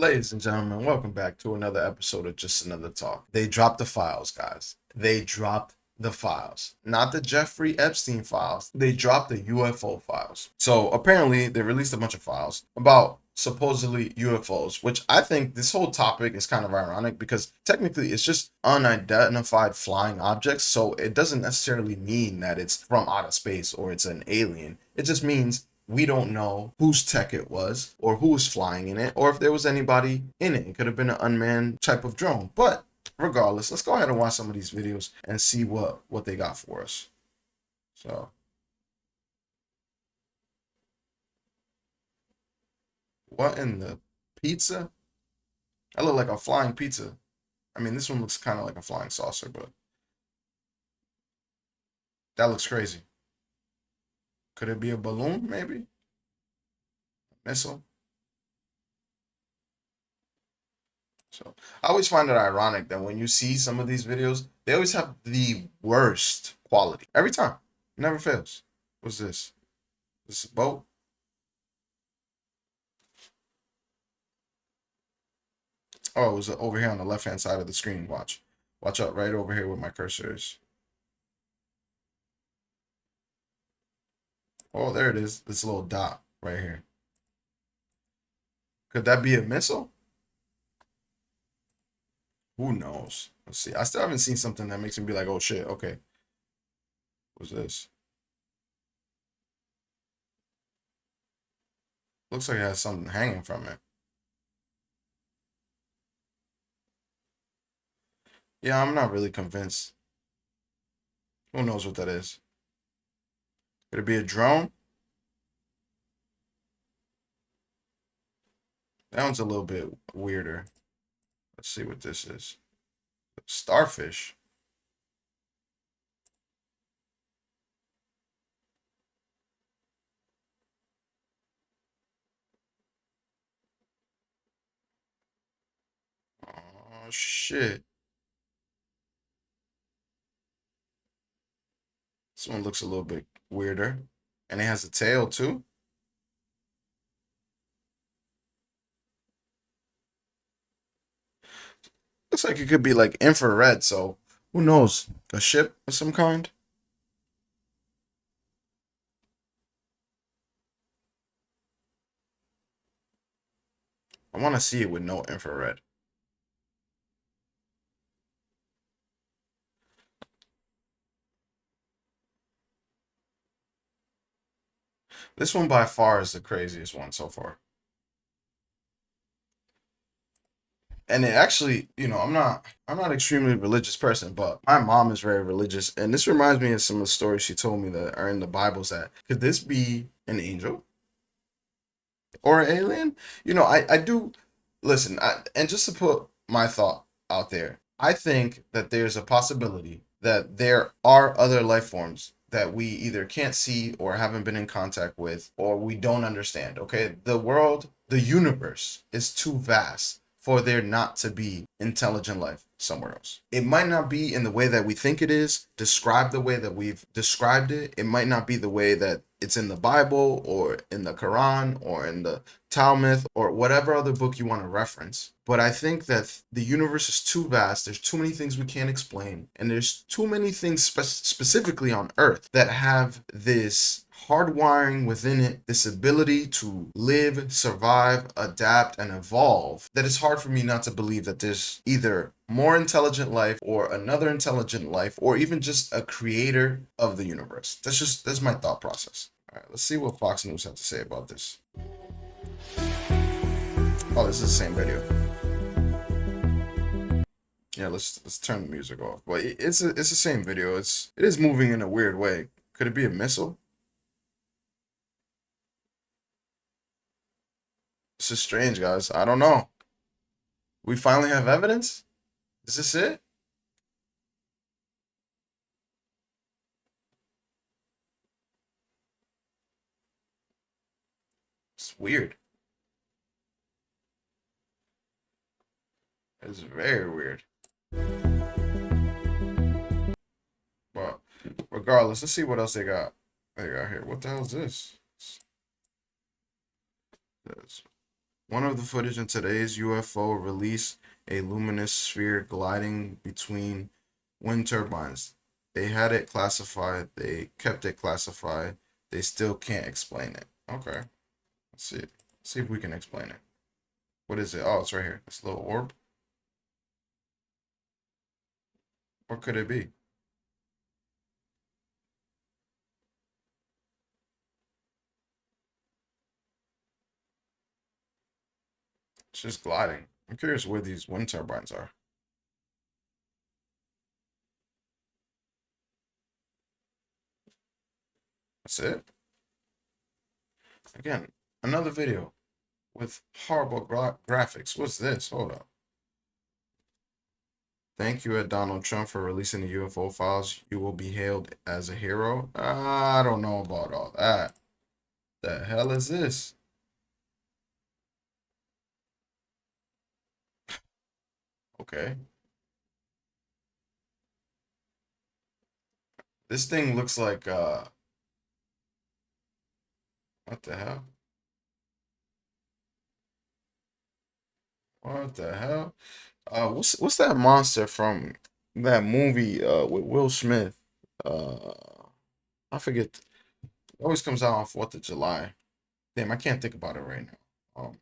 Ladies and gentlemen, welcome back to another episode of Just Another Talk. They dropped the files, guys. They dropped the files. Not the Jeffrey Epstein files. They dropped the UFO files. So apparently, they released a bunch of files about supposedly UFOs, which I think this whole topic is kind of ironic because technically it's just unidentified flying objects. So it doesn't necessarily mean that it's from outer space or it's an alien. It just means we don't know whose tech it was or who was flying in it or if there was anybody in it. It could have been an unmanned type of drone. But regardless, let's go ahead and watch some of these videos and see what they got for us. So, what in the pizza? I look like a flying pizza. I mean, this one looks kind of like a flying saucer, but that looks crazy. Could it be a balloon, maybe? Missile? So I always find it ironic that when you see some of these videos, they always have the worst quality. Every time. Never fails. What's this? This is a boat? Oh, it was over here on the left hand side of the screen. Watch. Watch out right over here where my cursor is. Oh, there it is. This little dot right here. Could that be a missile? Who knows? Let's see. I still haven't seen something that makes me be like, oh shit, okay. What's this? Looks like it has something hanging from it. Yeah, I'm not really convinced. Who knows what that is? Could it be a drone? That one's a little bit weirder. Let's see what this is. Starfish. Oh shit. This one looks a little bit weirder. And it has a tail too. Looks like it could be like infrared, so who knows? A ship of some kind? I want to see it with no infrared. This one by far is the craziest one so far. And it actually, I'm not extremely religious person, but my mom is very religious, and this reminds me of some of the stories she told me that are in the Bibles. That could this be an angel or an alien? I do listen, and just to put my thought out there, I think that there's a possibility that there are other life forms that we either can't see or haven't been in contact with or we don't understand. Okay, the world, the universe is too vast for there not to be intelligent life somewhere else. It might not be in the way that we think it is, described the way that we've described it. It might not be the way that it's in the Bible or in the Quran or in the Talmud or whatever other book you want to reference. But I think that the universe is too vast. There's too many things we can't explain. And there's too many things specifically on Earth that have this hardwiring within it, this ability to live, survive, adapt, and evolve, that it's hard for me not to believe that there's either more intelligent life or another intelligent life or even just a creator of the universe. That's my thought process. All right, let's see what Fox News had to say about this. Oh, this is the same video. Yeah, let's turn the music off. But it's the same video. It is moving in a weird way. Could it be a missile? This is strange, guys. I don't know. We finally have evidence? Is this it? It's weird. It's very weird. But regardless, let's see what else they got here. What the hell is this? This One of the footage in today's UFO released a luminous sphere gliding between wind turbines. They had it classified. They kept it classified. They still can't explain it. Okay, let's see. Let's see if we can explain it. What is it? Oh, it's right here. This little orb. What could it be? It's just gliding. I'm curious where these wind turbines are. That's it. Again, another video with horrible graphics. What's this? Hold up. Thank you, Donald Trump, for releasing the UFO files. You will be hailed as a hero. I don't know about all that. The hell is this? Okay. This thing looks like what the hell? What the hell? What's that monster from that movie with Will Smith? Uh I forget. It always comes out on 4th of July. Damn, I can't think about it right now.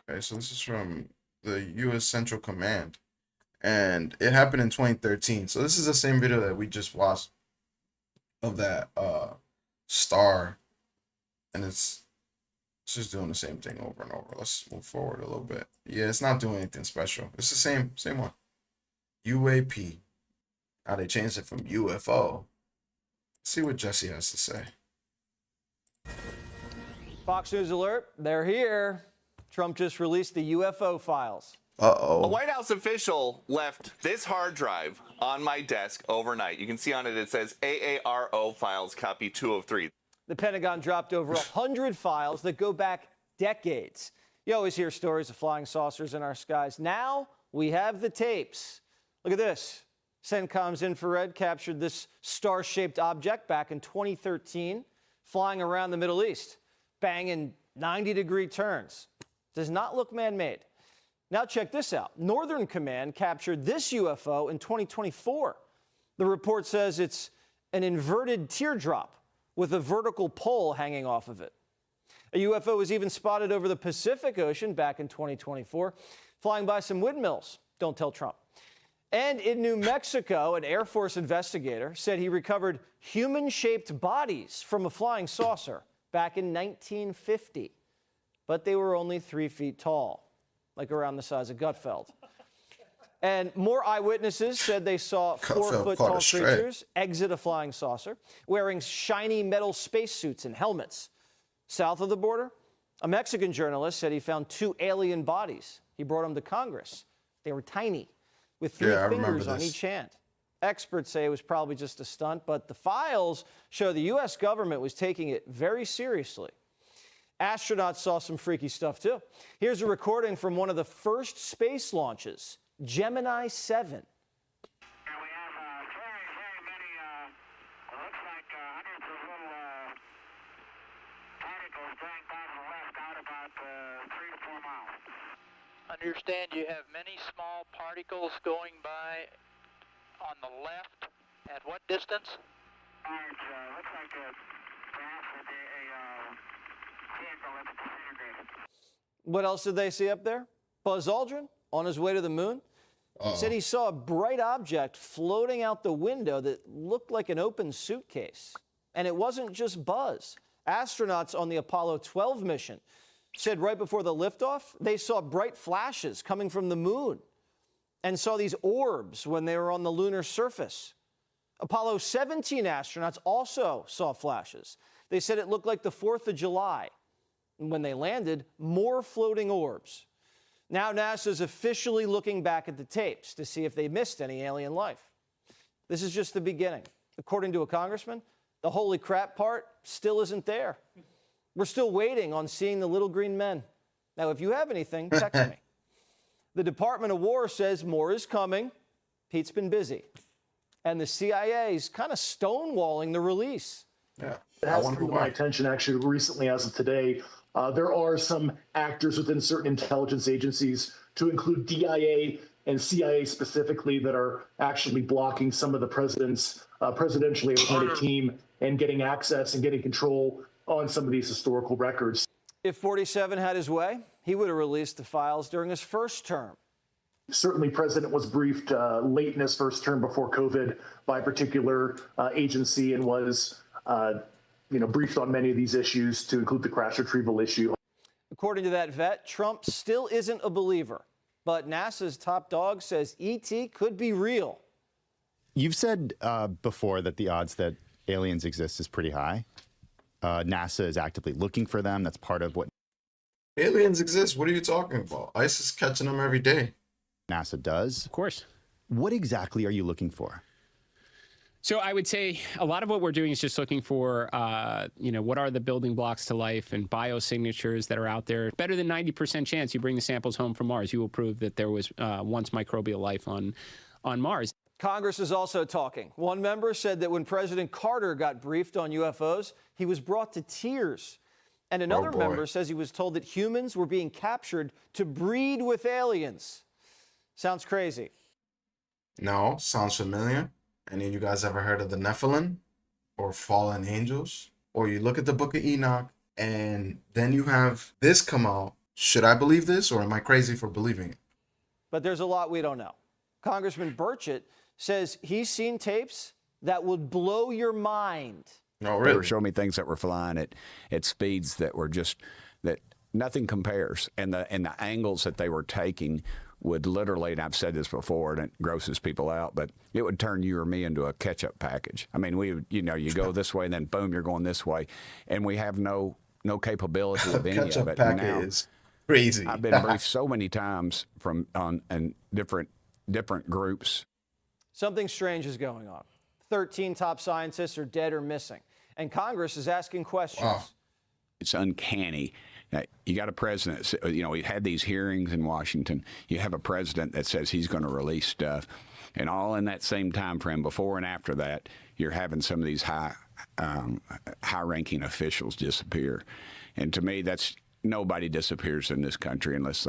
Okay, so this is from the US Central Command. And it happened in 2013. So this is the same video that we just watched of that star, and it's just doing the same thing over and over. Let's move forward a little bit. Yeah, it's not doing anything special. It's the same one. UAP. Now they changed it from UFO. Let's see what Jesse has to say. Fox News alert, they're here. Trump just released the UFO files. Uh-oh. A White House official left this hard drive on my desk overnight. You can see on it, it says AARO files copy 203. The Pentagon dropped over 100 files that go back decades. You always hear stories of flying saucers in our skies. Now we have the tapes. Look at this. CENTCOM's infrared captured this star-shaped object back in 2013, flying around the Middle East, banging 90-degree turns. Does not look man-made. Now check this out. Northern Command captured this UFO in 2024. The report says it's an inverted teardrop with a vertical pole hanging off of it. A UFO was even spotted over the Pacific Ocean back in 2024, flying by some windmills. Don't tell Trump. And in New Mexico, an Air Force investigator said he recovered human-shaped bodies from a flying saucer back in 1950, but they were only 3 feet tall, like around the size of Gutfeld. And more eyewitnesses said they saw 4-foot-tall creatures exit a flying saucer, wearing shiny metal spacesuits and helmets. South of the border, a Mexican journalist said he found 2 alien bodies. He brought them to Congress. They were tiny, with 3 fingers on each hand. Experts say it was probably just a stunt, but the files show the U.S. government was taking it very seriously. Astronauts saw some freaky stuff, too. Here's a recording from one of the first space launches, Gemini 7. And we have very many, it looks like hundreds of little particles going by to the left out about 3 to 4 miles. Understand you have many small particles going by on the left. At what distance? Looks like perhaps a vehicle that's disintegrated. What else did they see up there? Buzz Aldrin, on his way to the moon, said he saw a bright object floating out the window that looked like an open suitcase. And it wasn't just Buzz. Astronauts on the Apollo 12 mission said right before the liftoff, they saw bright flashes coming from the moon and saw these orbs when they were on the lunar surface. Apollo 17 astronauts also saw flashes. They said it looked like the 4th of July. And when they landed, more floating orbs. Now NASA's officially looking back at the tapes to see if they missed any alien life. This is just the beginning. According to a congressman, the holy crap part still isn't there. We're still waiting on seeing the little green men. Now, if you have anything, text me. The Department of War says more is coming. Pete's been busy. And the CIA's kind of stonewalling the release. Yeah. It has come to my attention actually recently as of today. There are some actors within certain intelligence agencies, to include DIA and CIA specifically, that are actually blocking some of the president's presidentially appointed team and getting access and getting control on some of these historical records. If 47 had his way, he would have released the files during his first term. Certainly, President was briefed late in his first term before COVID by a particular agency, and was briefed on many of these issues, to include the crash retrieval issue. According to that vet, Trump still isn't a believer, but NASA's top dog says ET could be real. You've said before that the odds that aliens exist is pretty high. NASA is actively looking for them. That's part of what Aliens exist. What are you talking about? ICE is catching them every day. NASA does. Of course. What exactly are you looking for? So I would say a lot of what we're doing is just looking for, what are the building blocks to life and biosignatures that are out there. Better than 90% chance you bring the samples home from Mars, you will prove that there was once microbial life on Mars. Congress is also talking. One member said that when President Carter got briefed on UFOs, he was brought to tears. And another member says he was told that humans were being captured to breed with aliens. Sounds crazy. No, sounds familiar. Any of you guys ever heard of the Nephilim or fallen angels? Or you look at the book of Enoch and then you have this come out. Should I believe this, or am I crazy for believing it? But there's a lot we don't know. Congressman Burchett says he's seen tapes that would blow your mind. No, They really? were showing me things that were flying at speeds that were just, that nothing compares. And the angles that they were taking would literally, and I've said this before, and it grosses people out, but it would turn you or me into a ketchup package. I mean, you go this way, and then boom, you're going this way. And we have no capability of any of Ketchup it. packet Now, is crazy. I've been briefed so many times and different groups. Something strange is going on. 13 top scientists are dead or missing, and Congress is asking questions. Wow. It's uncanny. You got a president, we had these hearings in Washington. You have a president that says he's going to release stuff. And all in that same time frame, before and after that, you're having some of these high-ranking officials disappear. And to me, nobody disappears in this country unless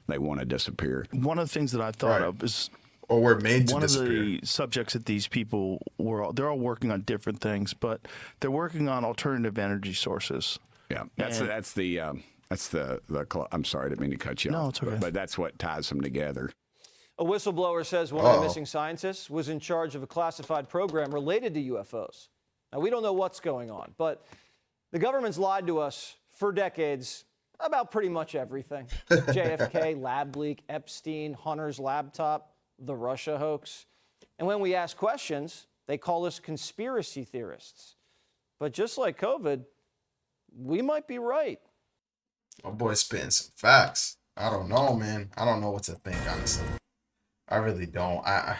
they want to disappear. One of the things that I thought of is, or we're made to one disappear. of the subjects that these people they're all working on different things, but they're working on alternative energy sources. Yeah, I'm sorry, I didn't mean to cut you off. No, it's okay. But that's what ties them together. A whistleblower says one of the missing scientists was in charge of a classified program related to UFOs. Now, we don't know what's going on, but the government's lied to us for decades about pretty much everything. JFK, lab leak, Epstein, Hunter's laptop, the Russia hoax. And when we ask questions, they call us conspiracy theorists. But just like COVID, we might be right. My boy's spitting some facts. I don't know, man. I don't know what to think, honestly. I really don't. I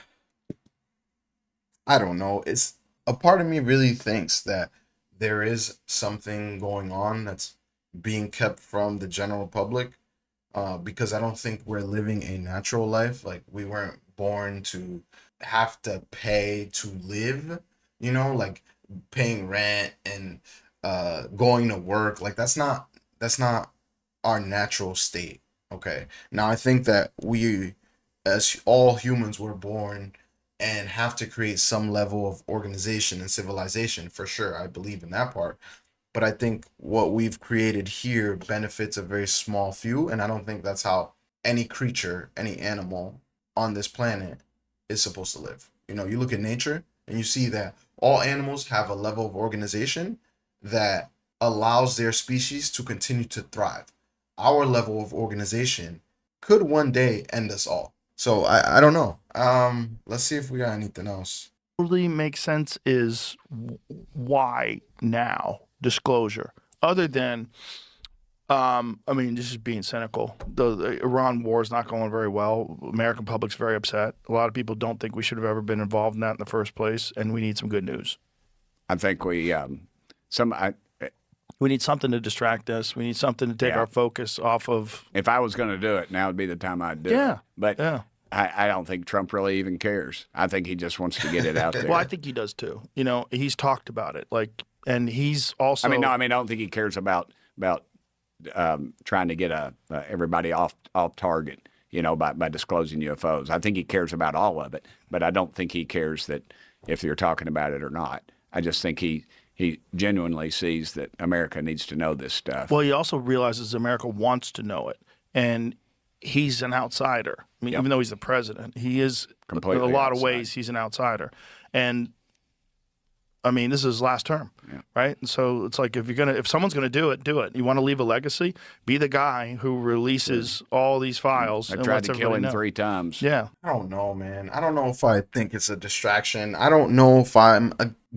don't know. It's a part of me really thinks that there is something going on that's being kept from the general public, because I don't think we're living a natural life. Like, we weren't born to have to pay to live, like paying rent and going to work. Like, that's not our natural state. Okay. Now, I think that we, as all humans, were born and have to create some level of organization and civilization, for sure. I believe in that part. But I think what we've created here benefits a very small few. And I don't think that's how any creature, any animal on this planet is supposed to live. You look at nature and you see that all animals have a level of organization that allows their species to continue to thrive. Our level of organization could one day end us all. So I don't know. Let's see if we got anything else. Totally makes sense is why now disclosure, other than this is being cynical. The Iran war is not going very well. American public's very upset. A lot of people don't think we should have ever been involved in that in the first place, and we need some good news. I think we need something to distract us. We need something to take our focus off of. If I was going to do it, now would be the time I'd do it. But I don't think Trump really even cares. I think he just wants to get it out there. Well, I think he does too. He's talked about it, and he's also. I don't think he cares about trying to get everybody off target, by disclosing UFOs. I think he cares about all of it, but I don't think he cares that if you're talking about it or not. I just think he genuinely sees that America needs to know this stuff. Well, he also realizes America wants to know it, and he's an outsider. I mean, even though he's the president, he is completely in a lot of outside. ways he's an outsider. And I mean, this is his last term, right? And so it's like if someone's gonna do it, do it. You want to leave a legacy? Be the guy who releases all these files. I and tried lets to kill him everybody know. 3 times. Yeah. I don't know, man. I don't know if I think it's a distraction. I don't know if I'm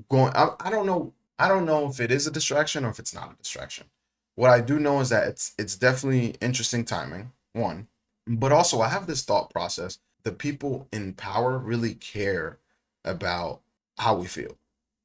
going. I don't know. I don't know if it is a distraction or if it's not a distraction. What I do know is that it's definitely interesting timing. One, but also I have this thought process. The people in power really care about how we feel,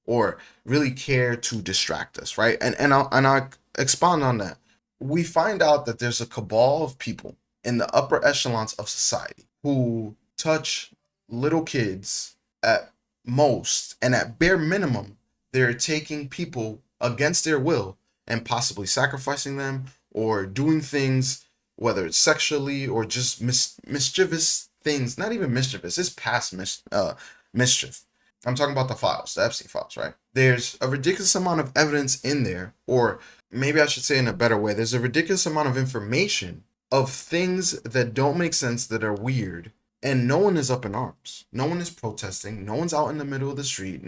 or really care to distract us, right? And I'll expand on that. We find out that there's a cabal of people in the upper echelons of society who touch little kids at most, and at bare minimum, they're taking people against their will and possibly sacrificing them or doing things, whether it's sexually or just mischievous things. Not even mischievous, it's past mischief. I'm talking about the files, the Epstein files, right? There's a ridiculous amount of evidence in there, or maybe I should say in a better way, there's a ridiculous amount of information of things that don't make sense, that are weird, and no one is up in arms. No one is protesting. No one's out in the middle of the street.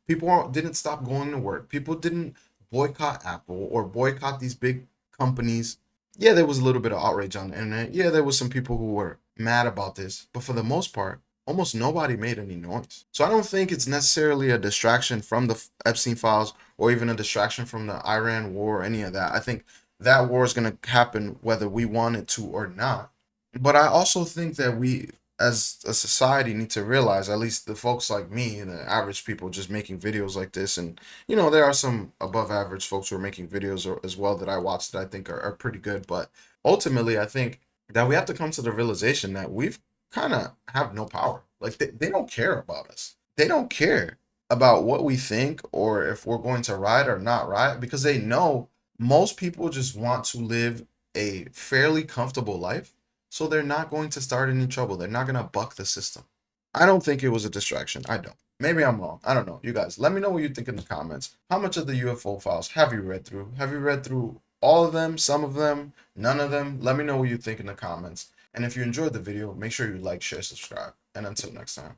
People didn't stop going to work. People didn't boycott Apple or boycott these big companies. Yeah, there was a little bit of outrage on the internet. Yeah, there was some people who were mad about this, but for the most part, almost nobody made any noise. So I don't think it's necessarily a distraction from the Epstein files or even a distraction from the Iran war or any of that. I think that war is going to happen whether we want it to or not. But I also think that we, as a society, need to realize, at least the folks like me and the average people just making videos like this, and there are some above average folks who are making videos as well that I watch that I think are pretty good. But ultimately, I think that we have to come to the realization that we've kind of have no power. Like they don't care about us. They don't care about what we think or if we're going to ride or not ride, because they know most people just want to live a fairly comfortable life. So they're not going to start any trouble. They're not going to buck the system. I don't think it was a distraction. I don't. Maybe I'm wrong. I don't know. You guys, let me know what you think in the comments. How much of the UFO files have you read through? Have you read through all of them, some of them, none of them? Let me know what you think in the comments. And if you enjoyed the video, make sure you like, share, subscribe. And until next time.